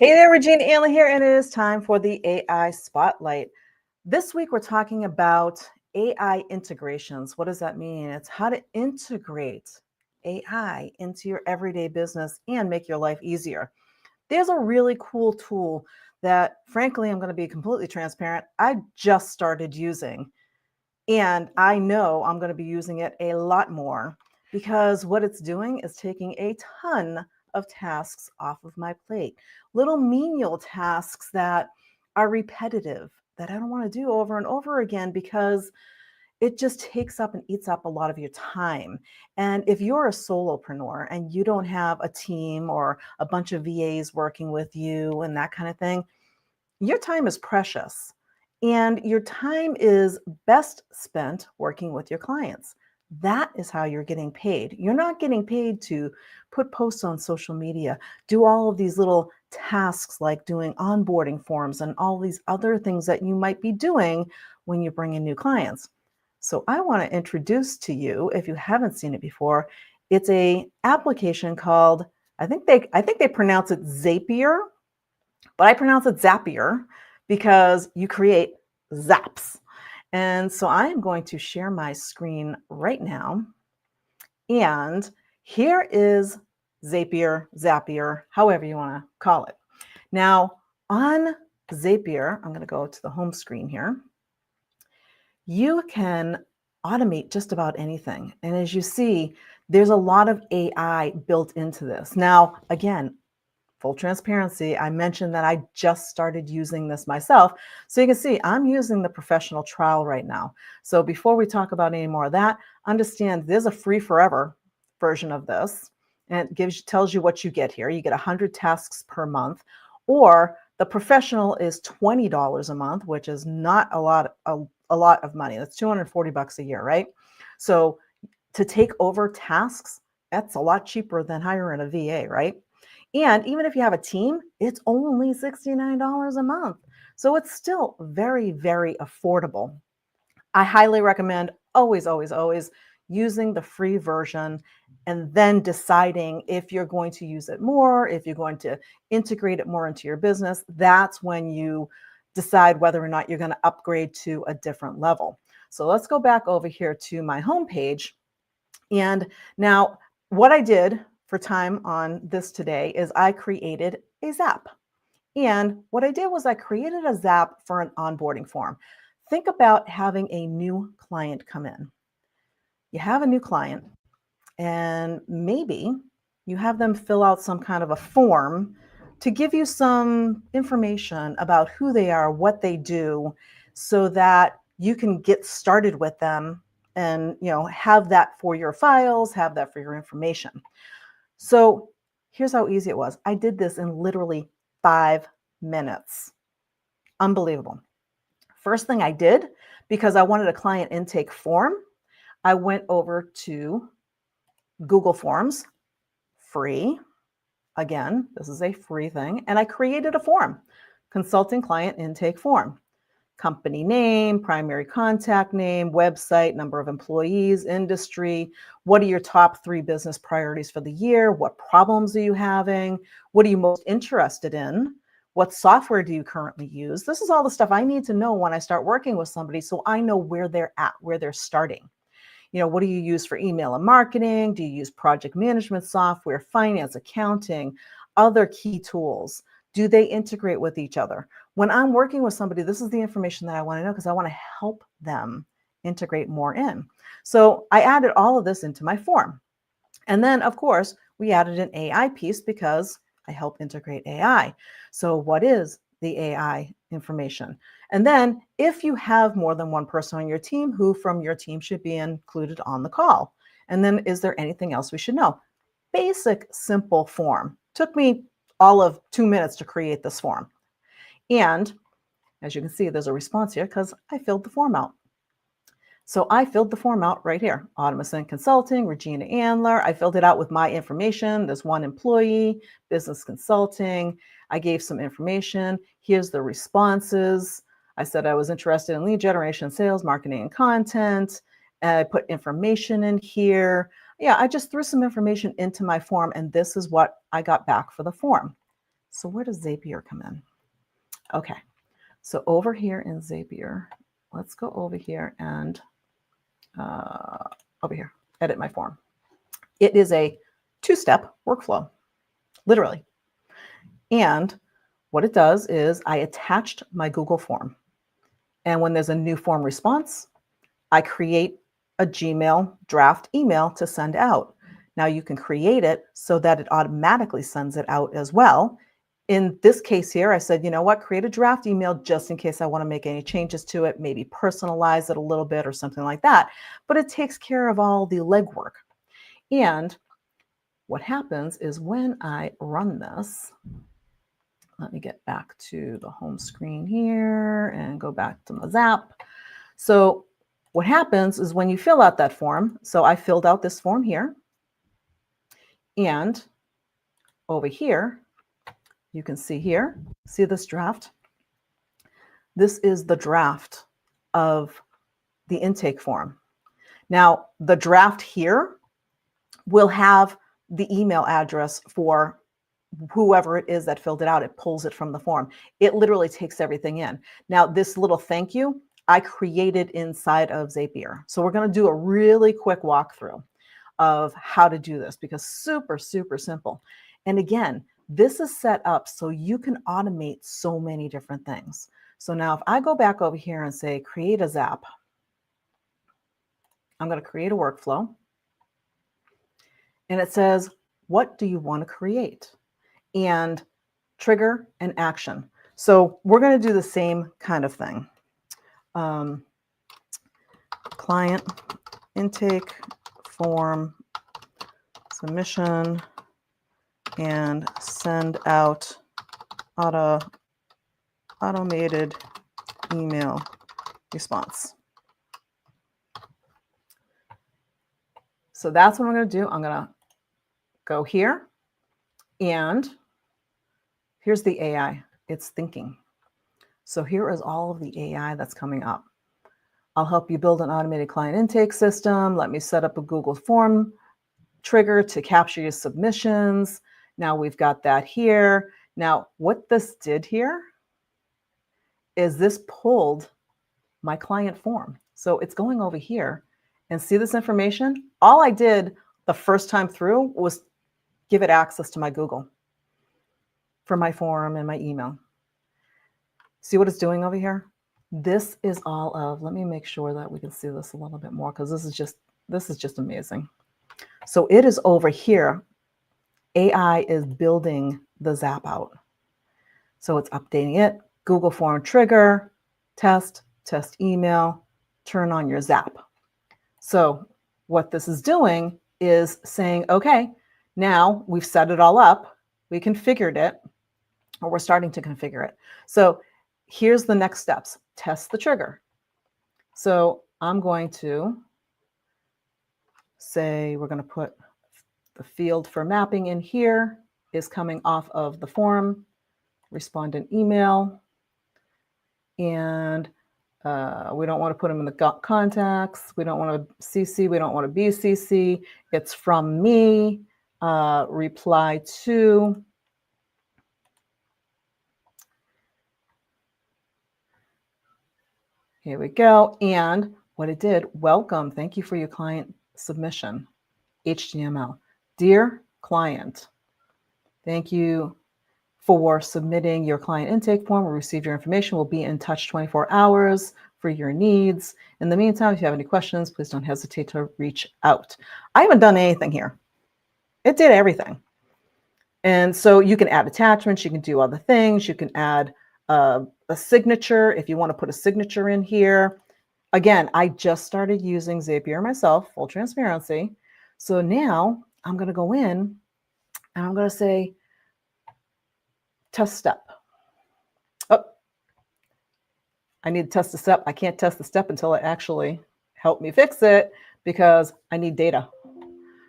Hey there, Regina Anla here, and it is time for the AI Spotlight. This week, we're talking about AI integrations. What does that mean? It's how to integrate AI into your everyday business and make your life easier. There's a really cool tool that, frankly, I'm going to be completely transparent, I just started using. And I know I'm going to be using it a lot more because what it's doing is taking a ton of tasks off of my plate. Little menial tasks that are repetitive that I don't want to do over and over again because it just takes up and eats up a lot of your time. And if you're a solopreneur and you don't have a team or a bunch of VAs working with you and that kind of thing, your time is precious and your time is best spent working with your clients. That is how you're getting paid. You're not getting paid to put posts on social media, do all of these little tasks like doing onboarding forms and all these other things that you might be doing when you bring in new clients. So I want to introduce to you, if you haven't seen it before, it's a application called, I think they pronounce it Zapier, but I pronounce it Zapier because you create zaps. And so I am going to share my screen right now. And here is Zapier, however you want to call it. Now, on Zapier, I'm going to go to the home screen here. You can automate just about anything. And as you see, there's a lot of AI built into this. Now, again, full transparency, I mentioned that I just started using this myself. So you can see I'm using the professional trial right now. So before we talk about any more of that, understand there's a free forever version of this. And it tells you what you get here. You get 100 tasks per month, or the professional is $20 a month, which is not a lot of money. That's $240 a year, right? So to take over tasks, that's a lot cheaper than hiring a VA, right? And even if you have a team, it's only $69 a month. So it's still very, very affordable. I highly recommend always using the free version and then deciding if you're going to use it more, if you're going to integrate it more into your business. That's when you decide whether or not you're going to upgrade to a different level. So let's go back over here to my homepage. And now what I did for time on this today is I created a Zap. And what I did was I created a Zap for an onboarding form. Think about having a new client come in. You have a new client, and maybe you have them fill out some kind of a form to give you some information about who they are, what they do, so that you can get started with them and have that for your files, have that for your information. So here's how easy it was. I did this in literally 5 minutes. Unbelievable. First thing I did, because I wanted a client intake form, I went over to Google Forms, free. Again, this is a free thing. And I created a form, consulting client intake form. Company name, primary contact name, website, number of employees, industry. What are your top 3 business priorities for the year? What problems are you having? What are you most interested in? What software do you currently use? This is all the stuff I need to know when I start working with somebody so I know where they're at, where they're starting. What do you use for email and marketing? Do you use project management software, finance, accounting, other key tools? Do they integrate with each other? When I'm working with somebody, this is the information that I want to know because I want to help them integrate more in. So I added all of this into my form. And then, of course, we added an AI piece because I help integrate AI. So what is the AI information? And then if you have more than one person on your team, who from your team should be included on the call? And then is there anything else we should know? Basic, simple form. Took me all of 2 minutes to create this form. And as you can see, there's a response here because I filled the form out. So I filled the form out right here. Automation Consulting, Regina Andler. I filled it out with my information. There's 1 employee, business consulting. I gave some information. Here's the responses. I said I was interested in lead generation, sales, marketing, and content. And I put information in here. Yeah, I just threw some information into my form, and this is what I got back for the form. So where does Zapier come in? Okay, so over here in Zapier, let's go over here and over here, edit my form. It is a two-step workflow, literally. And what it does is I attached my Google form. And when there's a new form response, I create a Gmail draft email to send out. Now you can create it so that it automatically sends it out as well. In this case here, I said, you know what, create a draft email just in case I want to make any changes to it, maybe personalize it a little bit or something like that. But it takes care of all the legwork. And what happens is when I run this, let me get back to the home screen here and go back to my Zap. So what happens is when you fill out that form, so I filled out this form here, and over here, you can see here, see this draft? This is the draft of the intake form. Now, the draft here will have the email address for whoever it is that filled it out. It pulls it from the form. It literally takes everything in. Now, this little thank you, I created inside of Zapier. So we're going to do a really quick walkthrough of how to do this because super, super simple. And again, this is set up so you can automate so many different things. So now if I go back over here and say, create a Zap, I'm going to create a workflow. And it says, what do you want to create? And trigger and action. So we're going to do the same kind of thing. Client intake form submission and send out automated email response. So that's what I'm going to do. I'm going to go here, and here's the AI. It's thinking. So here is all of the AI that's coming up. I'll help you build an automated client intake system. Let me set up a Google form trigger to capture your submissions. Now we've got that here. Now what this did here is this pulled my client form. So it's going over here and see this information. All I did the first time through was give it access to my Google for my form and my email. See what it's doing over here? This is all of, let me make sure that we can see this a little bit more because this is just amazing. So it is over here. AI is building the Zap out. So it's updating it, Google form trigger, test email, turn on your Zap. So what this is doing is saying, okay, now we've set it all up, we configured it, or we're starting to configure it. So here's the next steps. Test the trigger. So I'm going to say we're going to put the field for mapping in here is coming off of the form, respondent email, and we don't want to put them in the contacts. We don't want to CC. We don't want to BCC. It's from me. Reply to. Here we go. And what it did, welcome. Thank you for your client submission. HTML. Dear client, thank you for submitting your client intake form. We'll receive your information. We'll be in touch 24 hours for your needs. In the meantime, if you have any questions, please don't hesitate to reach out. I haven't done anything here. It did everything. And so you can add attachments. You can do other things. You can add a signature if you want to put a signature in here. Again, I just started using Zapier myself, full transparency. So now I'm going to go in and I'm going to say, test step. Oh, I need to test the step. I can't test the step until it actually helped me fix it because I need data.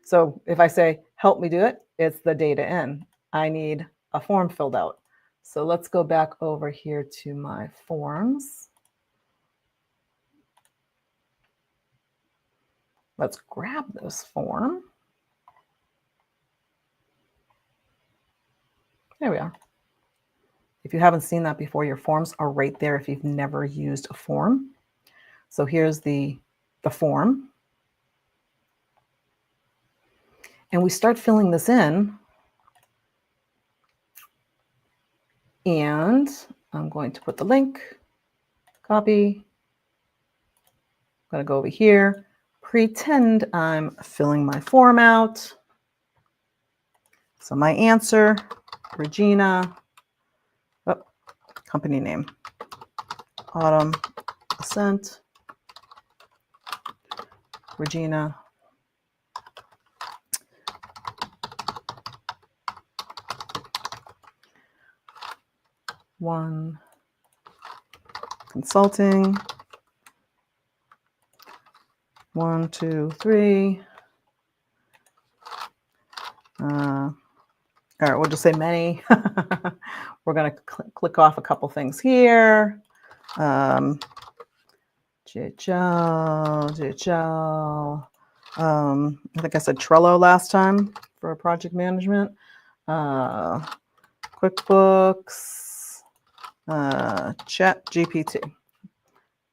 So if I say, help me do it, it's the data in. I need a form filled out. So let's go back over here to my forms. Let's grab this form. There we are. If you haven't seen that before, your forms are right there if you've never used a form. So here's the form. And we start filling this in. And I'm going to put the link, copy. I'm going to go over here, pretend I'm filling my form out. So my answer, Regina, company name, Autumn Ascent, Regina. One Consulting. 1, 2, 3. All right, we'll just say many. We're going to click off a couple things here. GHL. I think I said Trello last time for project management. QuickBooks, Chat GPT.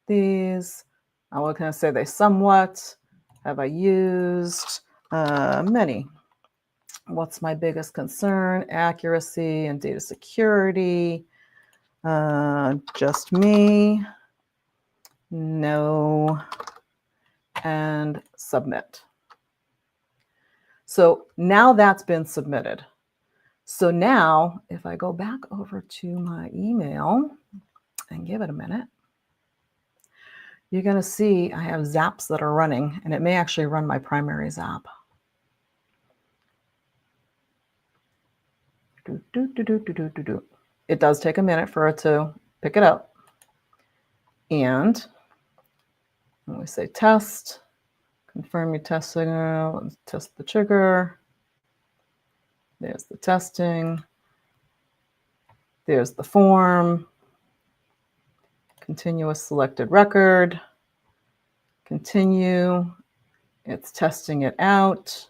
These, what can I say? They somewhat. Have I used? Many. What's my biggest concern? Accuracy and data security. Just me. No. And submit. So now that's been submitted. So now if I go back over to my email and give it a minute, you're going to see I have zaps that are running, and it may actually run my primary zap. It does take a minute for it to pick it up. And when we say test, confirm your test signal, let's test the trigger. There's the testing. There's the form. Continuous selected record. Continue. It's testing it out.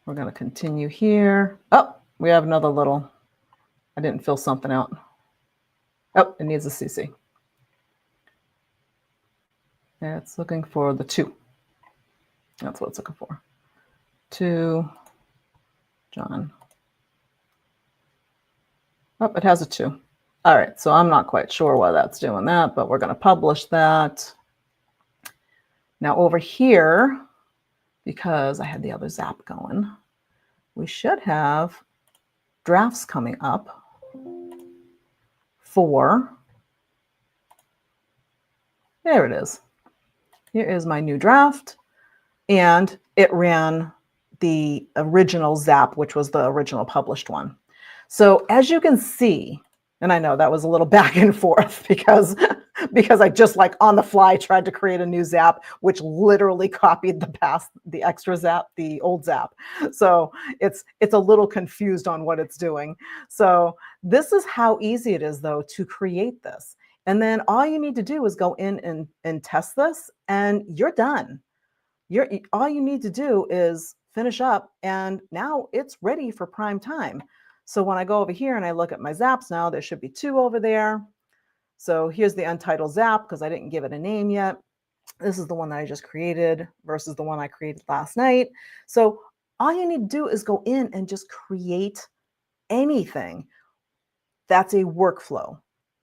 We're going to continue here. Oh, we have another little, I didn't fill something out. Oh, it needs a CC. It's looking for the 2. That's what it's looking for. 2, John. Oh, it has a 2. All right, so I'm not quite sure why that's doing that, but we're going to publish that. Now over here, because I had the other zap going, we should have drafts coming up for, there it is. Here is my new draft, and it ran the original zap, which was the original published one. So as you can see, and I know that was a little back and forth because I just like on the fly tried to create a new zap, which literally copied the extra zap, the old zap. So it's a little confused on what it's doing. So this is how easy it is though to create this. And then all you need to do is go in and test this, and you're done. All you need to do is finish up, and now it's ready for prime time. So when I go over here and I look at my zaps now, there should be 2 over there. So here's the untitled zap because I didn't give it a name yet. This is the one that I just created versus the one I created last night. So all you need to do is go in and just create anything that's a workflow.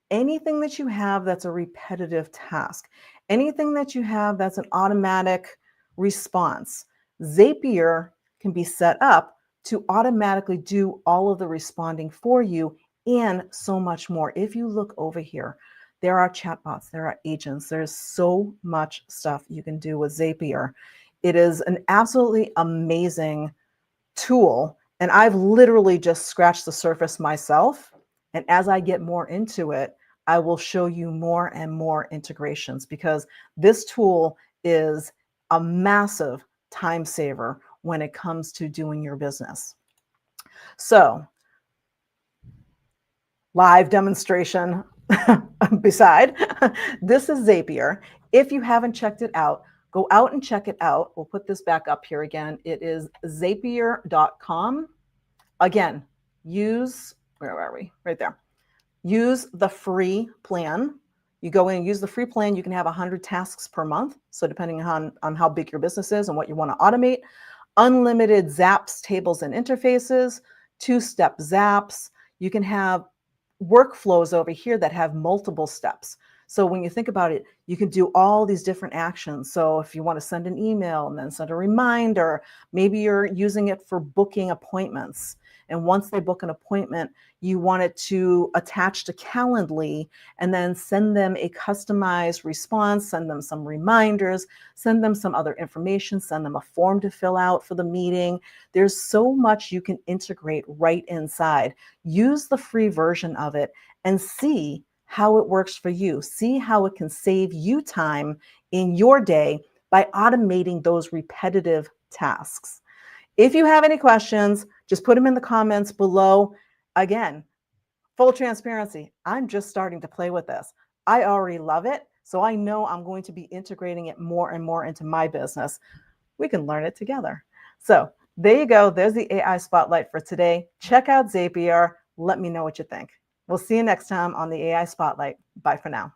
Anything that you have that's a repetitive task. Anything that you have that's an automatic response. Zapier can be set up to automatically do all of the responding for you and so much more. If you look over here, there are chatbots, there are agents, there's so much stuff you can do with Zapier. It is an absolutely amazing tool, and I've literally just scratched the surface myself. And as I get more into it, I will show you more and more integrations because this tool is a massive time saver when it comes to doing your business. So, live demonstration beside, this is Zapier. If you haven't checked it out, go out and check it out. We'll put this back up here again. It is zapier.com. Again, where are we? Right there. Use the free plan. You go in and use the free plan. You can have 100 tasks per month. So depending on how big your business is and what you want to automate, unlimited zaps, tables, and interfaces, two-step zaps. You can have workflows over here that have multiple steps. So when you think about it, you can do all these different actions. So if you want to send an email and then send a reminder, maybe you're using it for booking appointments. And once they book an appointment, you want it to attach to Calendly and then send them a customized response, send them some reminders, send them some other information, send them a form to fill out for the meeting. There's so much you can integrate right inside. Use the free version of it and see how it works for you. See how it can save you time in your day by automating those repetitive tasks. If you have any questions, just put them in the comments below. Again, full transparency, I'm just starting to play with this. I already love it, so I know I'm going to be integrating it more and more into my business. We can learn it together. So there you go. There's the AI Spotlight for today. Check out Zapier. Let me know what you think. We'll see you next time on the AI Spotlight. Bye for now.